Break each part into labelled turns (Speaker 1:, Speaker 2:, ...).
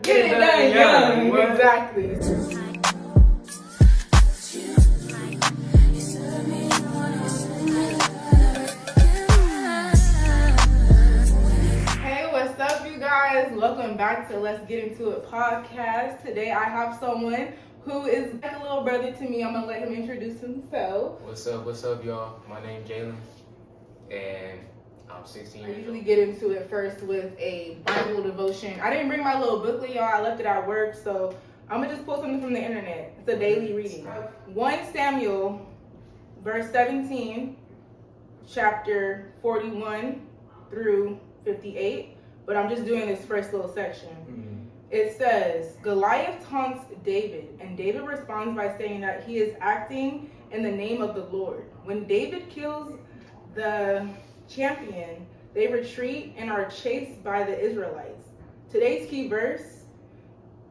Speaker 1: Get it done young. Exactly. Hey, what's up, you guys? Welcome back to Let's Get Into It podcast. Today I have someone who is like a little brother to me. I'm gonna let him introduce himself.
Speaker 2: What's up, y'all? My name's Jalen, and I'm 16
Speaker 1: I
Speaker 2: years
Speaker 1: usually
Speaker 2: old.
Speaker 1: get into it first with a Bible devotion. I didn't bring my little booklet, y'all. I left it at work, so I'm gonna just pull something from the internet. It's a daily reading. 1 Samuel, verse 17, chapter 41 through 58. But I'm just doing this first little section. It says, Goliath taunts David, and David responds by saying that he is acting in the name of the Lord. When David kills the champion, they retreat and are chased by the Israelites. Today's key verse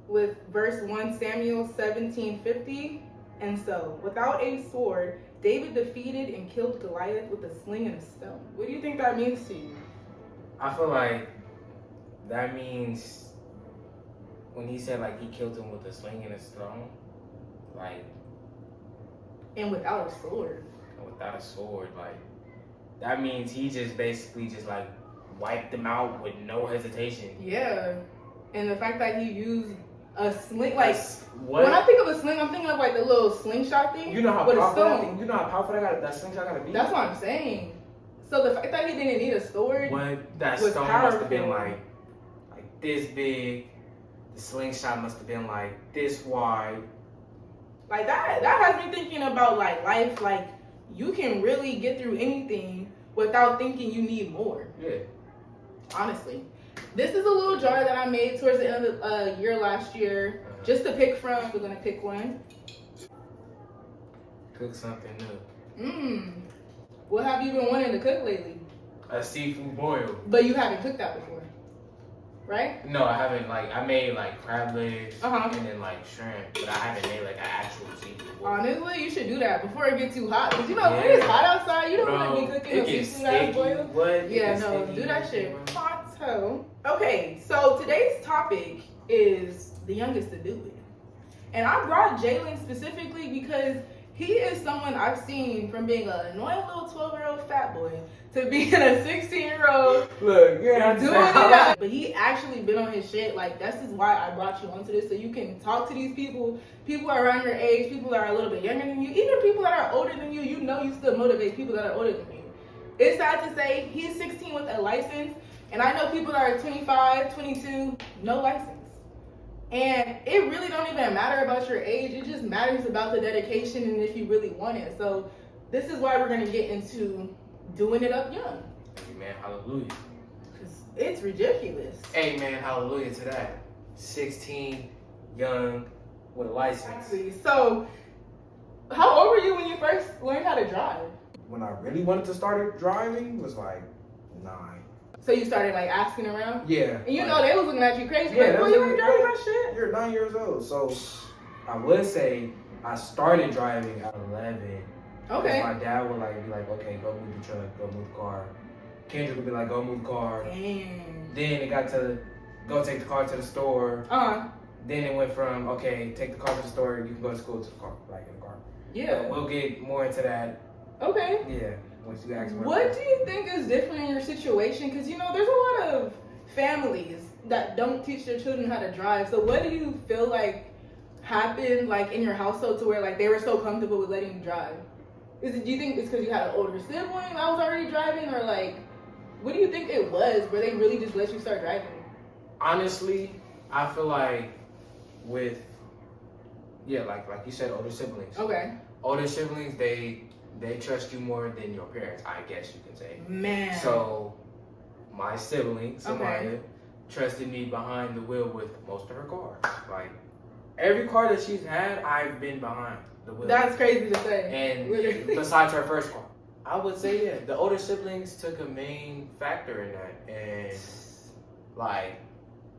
Speaker 1: with verse 1 Samuel 17:50. And so, without a sword, David defeated and killed Goliath with a sling and a stone. What do you think that means to you?
Speaker 2: I feel like that means when he said like he killed him with a sling and a stone, like,
Speaker 1: And without a sword.
Speaker 2: without a sword, like that means he just basically just like wiped them out with no hesitation.
Speaker 1: Yeah. And the fact that he used a sling, like,
Speaker 2: What?
Speaker 1: when I think of a sling, I'm thinking of like the little slingshot thing.
Speaker 2: You know how
Speaker 1: with a
Speaker 2: powerful
Speaker 1: stone.
Speaker 2: you know how powerful that slingshot gotta be?
Speaker 1: That's what I'm saying. So the fact that he didn't need a sword.
Speaker 2: What? That
Speaker 1: was
Speaker 2: stone must have been
Speaker 1: powerful.
Speaker 2: like this big. The slingshot must have been like this wide.
Speaker 1: Like that has me thinking about like life. Like you can really get through anything without thinking you need more.
Speaker 2: Yeah.
Speaker 1: Honestly, this is a little jar that I made towards the end of the year last year, just to pick from. We're gonna pick one.
Speaker 2: Cook something new.
Speaker 1: What have you been wanting to cook lately?
Speaker 2: A seafood boil.
Speaker 1: But you haven't cooked that before, right?
Speaker 2: No, I haven't. Like I made like crab legs
Speaker 1: Uh-huh.
Speaker 2: and then like shrimp, but I haven't made like an actual seafood boil.
Speaker 1: Honestly, you should do that before it gets too hot. Cause you know when it's hot outside, you don't want to be cooking
Speaker 2: it
Speaker 1: a
Speaker 2: gets
Speaker 1: seafood ass
Speaker 2: sticky.
Speaker 1: boil.
Speaker 2: What?
Speaker 1: Yeah, no, do that shit. Pronto. Okay, so today's topic is the youngest to do it. And I brought Jalen specifically because he is someone I've seen from being an annoying little 12-year-old fat boy to being a 16-year-old
Speaker 2: Look, yeah,
Speaker 1: doing it up. But he actually been on his shit. Like, this is why I brought you onto this, so you can talk to these people around your age, people that are a little bit younger than you, even people that are older than you. You know you still motivate people that are older than you. It's sad to say he's 16 with a license, and I know people that are 25, 22, no license. And it really don't even matter about your age. It just matters about the dedication and if you really want it. So this is why we're going to get into doing it up young.
Speaker 2: Amen, hallelujah.
Speaker 1: Because it's ridiculous.
Speaker 2: Amen, hallelujah to that. 16, young, with a license.
Speaker 1: Exactly. So how old were you when you first learned how to drive?
Speaker 3: When I really wanted to start driving was like 9.
Speaker 1: So you started like asking around?
Speaker 3: Yeah.
Speaker 1: And you
Speaker 3: like,
Speaker 1: know they was looking at you crazy.
Speaker 3: Yeah,
Speaker 1: Like, boy,
Speaker 3: that's
Speaker 1: you
Speaker 3: what
Speaker 1: ain't
Speaker 3: it
Speaker 1: driving
Speaker 3: was.
Speaker 1: that shit?
Speaker 3: You're 9 years old. So I would say I started driving at 11.
Speaker 1: Okay.
Speaker 3: My dad would like be like, okay, go move the truck, go move the car. Kendrick would be like, go move the car.
Speaker 1: Damn.
Speaker 3: Then it got to go take the car to the store.
Speaker 1: Uh-huh.
Speaker 3: Then it went from, okay, take the car to the store, you can go to school to the car, like in the car.
Speaker 1: Yeah.
Speaker 3: We'll get more into that.
Speaker 1: Okay.
Speaker 3: Yeah. Once you ask me.
Speaker 1: What do you think is different in your situation? Because, you know, there's a lot of families that don't teach their children how to drive. So what do you feel like happened, like, in your household to where, like, they were so comfortable with letting you drive? Do you think it's because you had an older sibling that was already driving? Or, like, what do you think it was where they really just let you start driving?
Speaker 2: Honestly, I feel like with, like you said, older siblings.
Speaker 1: Okay.
Speaker 2: Older siblings, they trust you more than your parents, I guess you can say.
Speaker 1: Man.
Speaker 2: So, my sibling, Samaya,
Speaker 1: Okay.
Speaker 2: trusted me behind the wheel with most of her cars. Like, every car that she's had, I've been behind the wheel.
Speaker 1: That's crazy to say.
Speaker 2: And
Speaker 1: Literally.
Speaker 2: besides her first car. I would say, yeah, the older siblings took a main factor in that. And, like,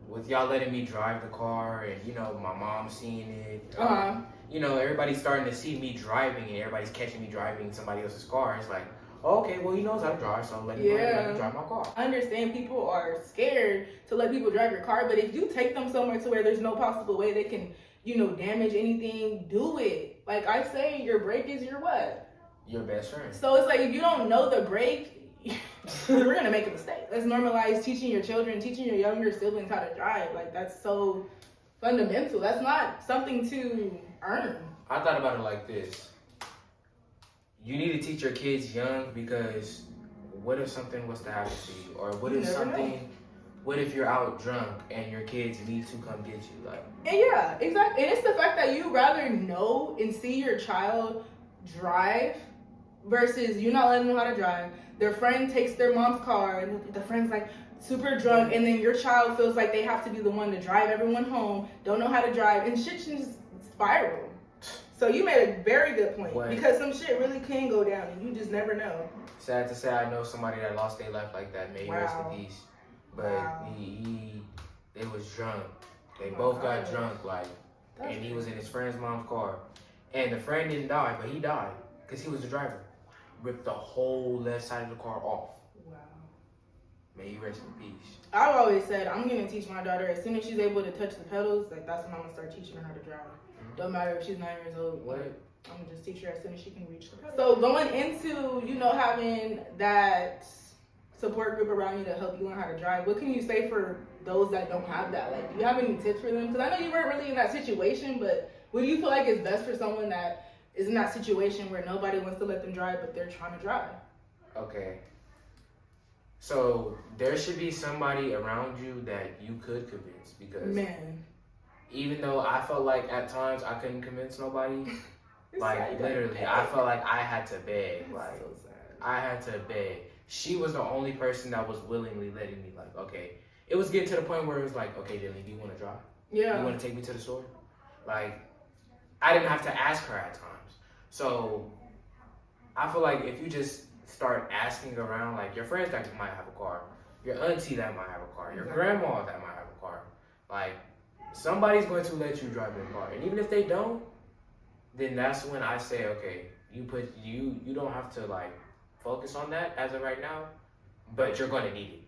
Speaker 2: with y'all letting me drive the car and, you know, my mom seeing it.
Speaker 1: Uh-huh.
Speaker 2: You know, everybody's starting to see me driving and everybody's catching me driving somebody else's car. It's like, okay, well, he knows how to drive, so let him drive my car.
Speaker 1: I understand people are scared to let people drive your car, but if you take them somewhere to where there's no possible way they can, damage anything, do it. Like I say, your brake is your what?
Speaker 2: Your best friend.
Speaker 1: So it's like, if you don't know the brake, we're gonna make a mistake. Let's normalize teaching your children, teaching your younger siblings how to drive. Like, that's so fundamental. That's not something to earn.
Speaker 2: I thought about it like this. You need to teach your kids young, because what if something was to happen to you? Or what if you're out drunk and your kids need to come get you? Like,
Speaker 1: and yeah, exactly. And it's the fact that you rather know and see your child drive versus you not letting them know how to drive. Their friend takes their mom's car and the friend's like super drunk, and then your child feels like they have to be the one to drive everyone home, don't know how to drive, and shit can just spiral. So you made a very good point, because some shit really can go down and you just never know.
Speaker 2: Sad to say, I know somebody that lost their life like that. May he rest in peace. But they was drunk. They both got drunk, and he was in his friend's mom's car. And the friend didn't die, but he died because he was the driver. Ripped the whole left side of the car off.
Speaker 1: Wow.
Speaker 2: May he rest in peace.
Speaker 1: I've always said I'm gonna teach my daughter as soon as she's able to touch the pedals. Like, that's when I'm gonna start teaching her how to drive. Don't matter if she's 9 years old.
Speaker 2: What?
Speaker 1: I'm gonna just teach her as soon as she can reach the pedals. So going into having that support group around you to help you learn how to drive, what can you say for those that don't have that? Like, do you have any tips for them? Because I know you weren't really in that situation, but what do you feel like is best for someone that is in that situation where nobody wants to let them drive, but they're trying to drive?
Speaker 2: Okay. So there should be somebody around you that you could convince, because even though I felt like at times I couldn't convince nobody, like literally, I felt like I had to beg. Like, so I had to beg. She was the only person that was willingly letting me, like, okay. It was getting to the point where it was like, okay, Dylan, do you want to drive?
Speaker 1: Yeah.
Speaker 2: You want to take me to the store? Like, I didn't have to ask her at times. So I feel like if you just start asking around, like your friends that might have a car, your auntie that might have a car, your grandma that might have a car, like somebody's going to let you drive their car. And even if they don't, then that's when I say, okay, you don't have to like focus on that as of right now, but you're going to need it.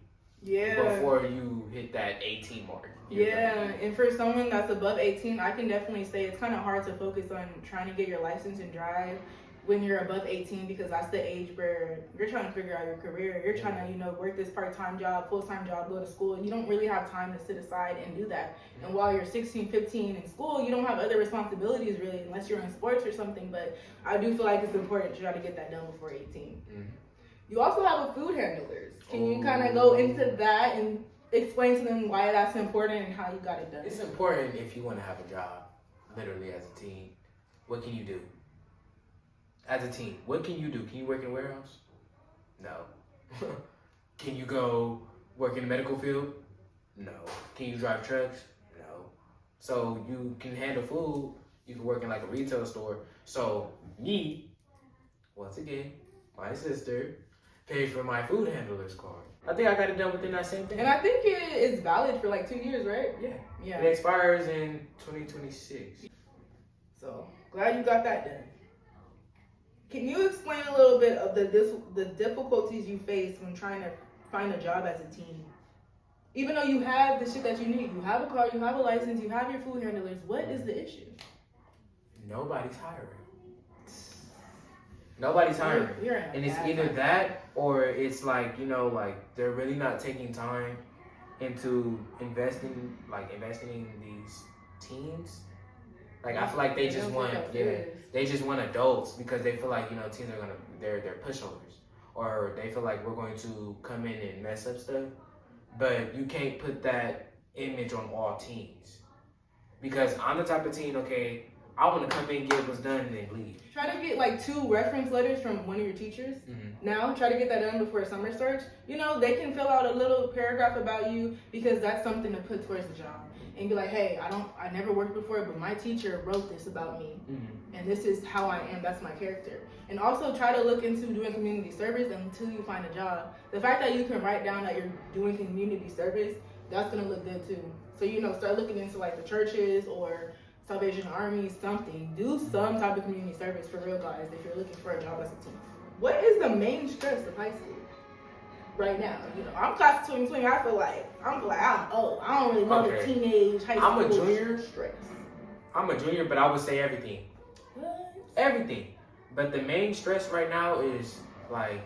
Speaker 1: Yeah.
Speaker 2: Before you hit that 18 mark.
Speaker 1: Yeah, and for someone that's above 18, I can definitely say it's kind of hard to focus on trying to get your license and drive when you're above 18, because that's the age where you're trying to figure out your career. You're trying to, work this part-time job, full-time job, go to school. You don't really have time to sit aside and do that. And while you're 16, 15 in school, you don't have other responsibilities really, unless you're in sports or something. But I do feel like it's important to try to get that done before 18. You also have a food handlers. Can you kind of go into that and explain to them why that's important and how you got it done?
Speaker 2: It's important if you want to have a job, literally as a teen. What can you do? As a teen, what can you do? Can you work in a warehouse? No. Can you go work in the medical field? No. Can you drive trucks? No. So you can handle food. You can work in like a retail store. So me, once again, my sister, paid for my food handler's card. I think I got it done within that same thing.
Speaker 1: And I think it is valid for like 2 years, right?
Speaker 2: Yeah. It expires in 2026.
Speaker 1: So glad you got that done. Can you explain a little bit of the difficulties you face when trying to find a job as a teen? Even though you have the shit that you need, you have a car, you have a license, you have your food handlers, what is the issue?
Speaker 2: Nobody's hiring. Nobody's hiring. And it's either that or it's like, like they're really not taking time into investing in these teens. Like I feel like they just want adults, because they feel like, teens are they're pushovers, or they feel like we're going to come in and mess up stuff. But you can't put that image on all teens, because I'm the type of teen, okay, I want to come in, get what's done, and then leave.
Speaker 1: Try to get like 2 reference letters from one of your teachers. Now, try to get that done before summer starts. They can fill out a little paragraph about you, because that's something to put towards the job. And be like, hey, I never worked before, but my teacher wrote this about me. And this is how I am, that's my character. And also try to look into doing community service until you find a job. The fact that you can write down that you're doing community service, that's gonna look good too. So, start looking into like the churches or Salvation Army, something. Do some type of community service for real, guys, if you're looking for a job as a teen. What is the main stress of high school right now? I'm class of 2020. I feel like I'm old. I don't really know the teenage high school.
Speaker 2: I'm a junior.
Speaker 1: Stress.
Speaker 2: I'm a junior, but I would say everything.
Speaker 1: What?
Speaker 2: Everything. But the main stress right now is like,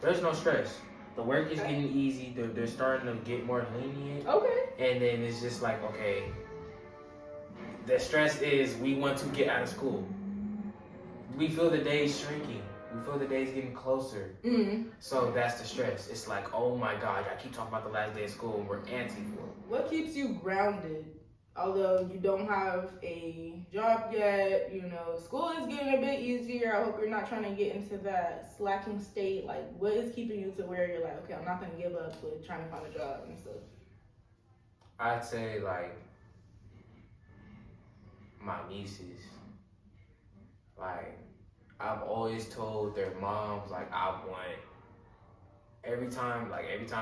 Speaker 2: there's no stress. The work is getting easy. They're starting to get more lenient.
Speaker 1: Okay.
Speaker 2: And then it's just like, okay, the stress is we want to get out of school. We feel the days shrinking. We feel the days getting closer.
Speaker 1: Mm-hmm.
Speaker 2: So that's the stress. It's like, oh my God, I keep talking about the last day of school and we're antsy for it.
Speaker 1: What keeps you grounded? Although you don't have a job yet, school is getting a bit easier. I hope you're not trying to get into that slacking state. Like, what is keeping you to where you're like, okay, I'm not going to give up with trying to find a job and stuff?
Speaker 2: I'd say, like, my nieces. Like, I've always told their moms, like, every time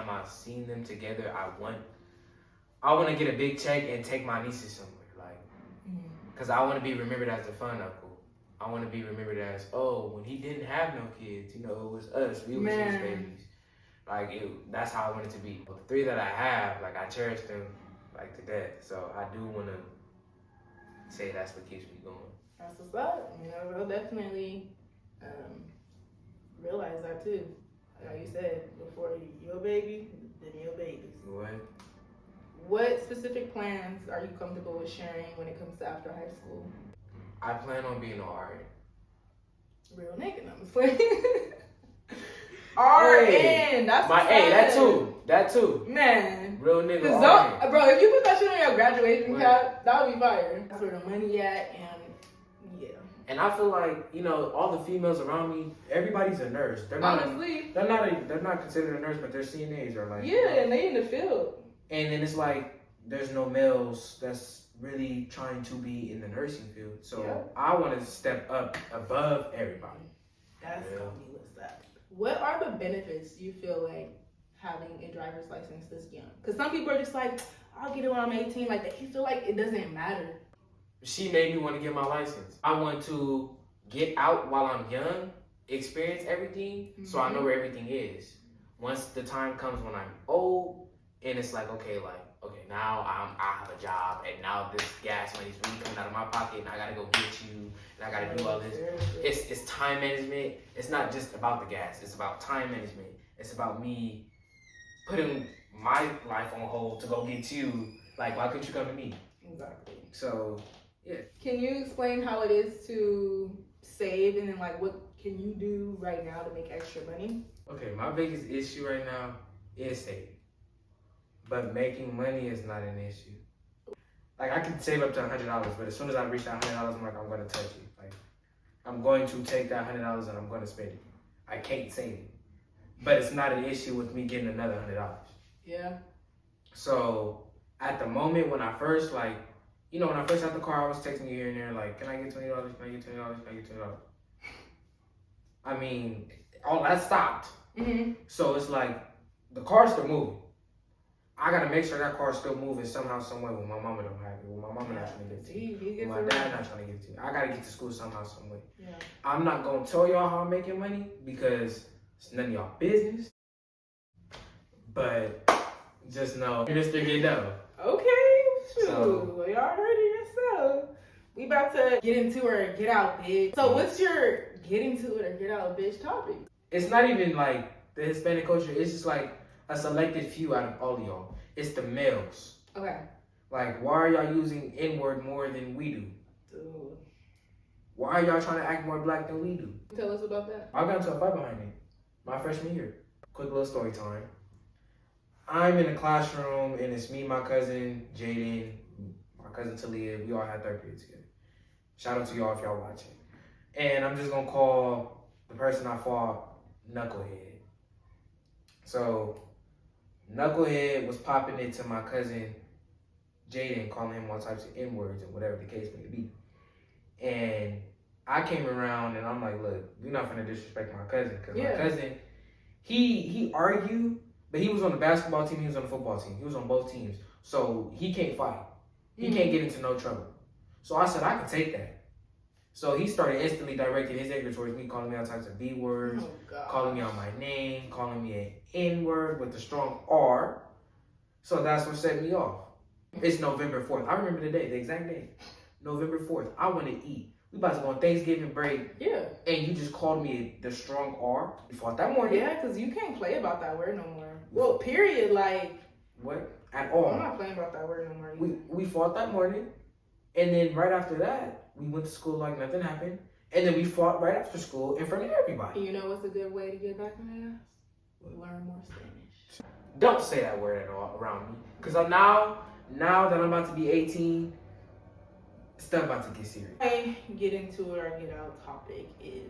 Speaker 2: I've seen them together, I want to get a big check and take my nieces somewhere, like, because I want to be remembered as the fun uncle. I want to be remembered as, oh, when he didn't have no kids, it was us, we was his babies. Like, that's how I want it to be. But the 3 that I have, like, I cherish them, like, to death. So I do want to say that's what keeps me going.
Speaker 1: That's what's up. I'll definitely realize that too. Like you said, before your baby, then your babies. What specific plans are you comfortable with sharing when it comes to after high school?
Speaker 2: I plan on being an RN.
Speaker 1: Real nigga, I'm just playing. RN, that's
Speaker 2: that too.
Speaker 1: Man.
Speaker 2: Real nigga RN.
Speaker 1: Bro, if you put that shit on your graduation cap, that would be fire. That's where the money at, and yeah.
Speaker 2: And I feel like, all the females around me, everybody's a nurse. They're not considered a nurse, but they're CNAs or like.
Speaker 1: Yeah, and they in the field.
Speaker 2: And then it's like, there's no males that's really trying to be in the nursing field. So I want to step up above everybody.
Speaker 1: That's gonna be what's that. What are the benefits you feel like having a driver's license this young? Because some people are just like, I'll get it when I'm 18. Like, they feel like it doesn't matter.
Speaker 2: She made me want to get my license. I want to get out while I'm young, experience everything, so I know where everything is. Once the time comes when I'm old, and it's like, okay, now I have a job, and now this gas money's really coming out of my pocket, and I gotta go get you, and I gotta do all this. It's time management. It's not just about the gas. It's about time management. It's about me putting my life on hold to go get you. Like, why couldn't you come to me?
Speaker 1: Exactly.
Speaker 2: So, yeah.
Speaker 1: Can you explain how it is to save, and then like what can you do right now to make extra money?
Speaker 2: Okay, my biggest issue right now is saving. But making money is not an issue. Like, I can save up to $100, but as soon as I reach that $100, I'm like, I'm going to touch it. Like, I'm going to take that $100 and I'm going to spend it. I can't save it. But it's not an issue with me getting another $100.
Speaker 1: Yeah.
Speaker 2: So, at the moment when I first, when I first got the car, I was texting you here and there, like, can I get $20? Can I get $20? Can I get $20? I mean, all that stopped.
Speaker 1: Mm-hmm.
Speaker 2: So, it's like, the car's still moving. I gotta make sure that car's still moving somehow, some way when my mama don't have it, when my mama not trying to give it to me, when my dad not trying to give it to me. I gotta get to school somehow, some way.
Speaker 1: Yeah.
Speaker 2: I'm not gonna tell y'all how I'm making money because it's none of y'all business. But just know, Mr. Giddo.
Speaker 1: Okay, shoot. Well, y'all heard it yourself. We about to get into our get out bitch. So what's your getting to it or get out bitch topic?
Speaker 2: It's not even like the Hispanic culture. It's just like a selected few out of all of y'all. It's the males.
Speaker 1: Okay.
Speaker 2: Like, why are y'all using N-word more than we do?
Speaker 1: Dude.
Speaker 2: Why are y'all trying to act more black than we do?
Speaker 1: Tell us about that.
Speaker 2: I got into a fight behind it my freshman year. Quick little story time. I'm in a classroom and it's me, my cousin Jaden, my cousin Talia. We all had third period together. Shout out to y'all if y'all watching. And I'm just gonna call the person I fought Knucklehead. So Knucklehead was popping it to my cousin Jaden, calling him all types of N-words and whatever the case may be. And I came around and I'm like, look, you're not gonna disrespect my cousin. Because my cousin, he argued, but he was on the basketball team, he was on the football team. He was on both teams. So he can't fight. He can't get into no trouble. So I said, I can take that.
Speaker 3: So he started instantly directing his anger towards me, calling me all types of B words,
Speaker 1: Oh, God.
Speaker 3: calling me out my name, calling me an N word with a strong R. So that's what set me off. It's November 4th. I remember the day, the exact day. November 4th. I want to eat. We about to go on Thanksgiving break.
Speaker 1: Yeah.
Speaker 3: And you just called me the strong R. You fought that morning.
Speaker 1: Yeah, because you can't play about that word no more. Well, period. Like,
Speaker 3: What? At all.
Speaker 1: I'm not playing about that word no more.
Speaker 3: We fought that morning. And then right after that, we went to school like nothing happened. And then we fought right after school in front of everybody.
Speaker 1: You know what's a good way to get back in their ass? Learn more Spanish.
Speaker 3: Don't say that word at all around me. Because now that I'm about to be 18, stuff about to get serious.
Speaker 1: I get into it or get out topic is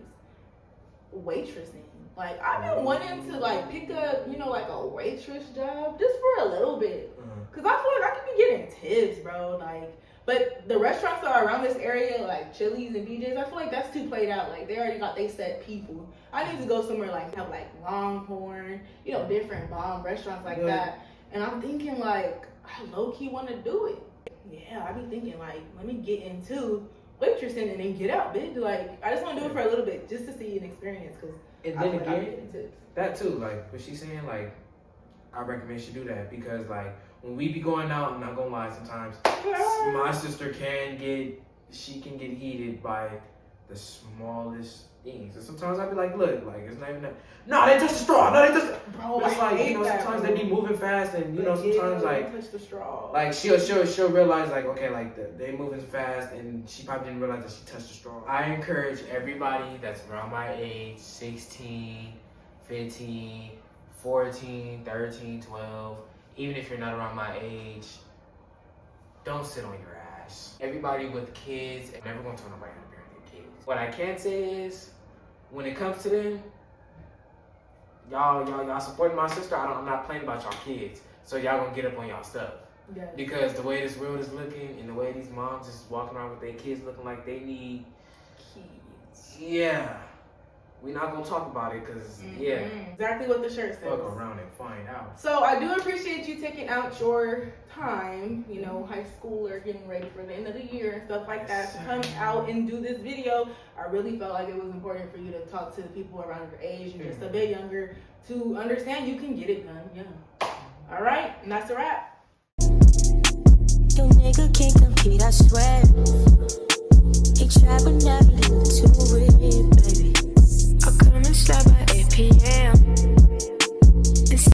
Speaker 1: waitressing. Like, I've been wanting to like pick up, like a waitress job just for a little bit. Cause I feel like I could be getting tips, bro. Like, but the restaurants that are around this area, like Chili's and BJ's, I feel like that's too played out. Like, they already got they set people. I need to go somewhere like have like Longhorn, different bomb restaurants like that. And I'm thinking like I low key want to do it. Yeah, I be thinking like, let me get into waitressing and then get out, bitch. Like, I just want to do it for a little bit just to see an experience. Cause
Speaker 3: And
Speaker 1: I
Speaker 3: then
Speaker 1: feel like I'm
Speaker 3: again,
Speaker 1: getting tips.
Speaker 3: that too, like what she's saying, like I recommend she do that because like when we be going out, I'm not gonna lie, sometimes my sister can get heated by the smallest things. And sometimes I be like, look, like it's not even that. No, they touch the straw. No, they touch.
Speaker 1: Bro,
Speaker 3: But it's
Speaker 1: I
Speaker 3: like
Speaker 1: hate that,
Speaker 3: sometimes
Speaker 1: bro.
Speaker 3: they be moving fast, and sometimes like
Speaker 1: touch the straw.
Speaker 3: like she'll realize like okay, like they moving fast, and she probably didn't realize that she touched the straw.
Speaker 2: I encourage everybody that's around my age, 16, 15, 14, 13, 12, even if you're not around my age, don't sit on your ass. Everybody with kids, I'm never gonna tell nobody how to parent their kids. What I can say is, when it comes to them, y'all supporting my sister, I'm not playing about y'all kids. So y'all gonna get up on y'all stuff.
Speaker 1: Yes.
Speaker 2: Because the way this world is looking and the way these moms is walking around with their kids looking like they need
Speaker 1: Kids.
Speaker 2: yeah. We're not gonna talk about it because yeah.
Speaker 1: Exactly what the shirt says.
Speaker 3: Fuck around and find out.
Speaker 1: So I do appreciate you taking out your time, high schooler getting ready for the end of the year and stuff like that, to come out and do this video. I really felt like it was important for you to talk to the people around your age and just a bit younger to understand you can get it done. Yeah. All right, and that's a wrap.
Speaker 4: Your nigga can't compete, I swear.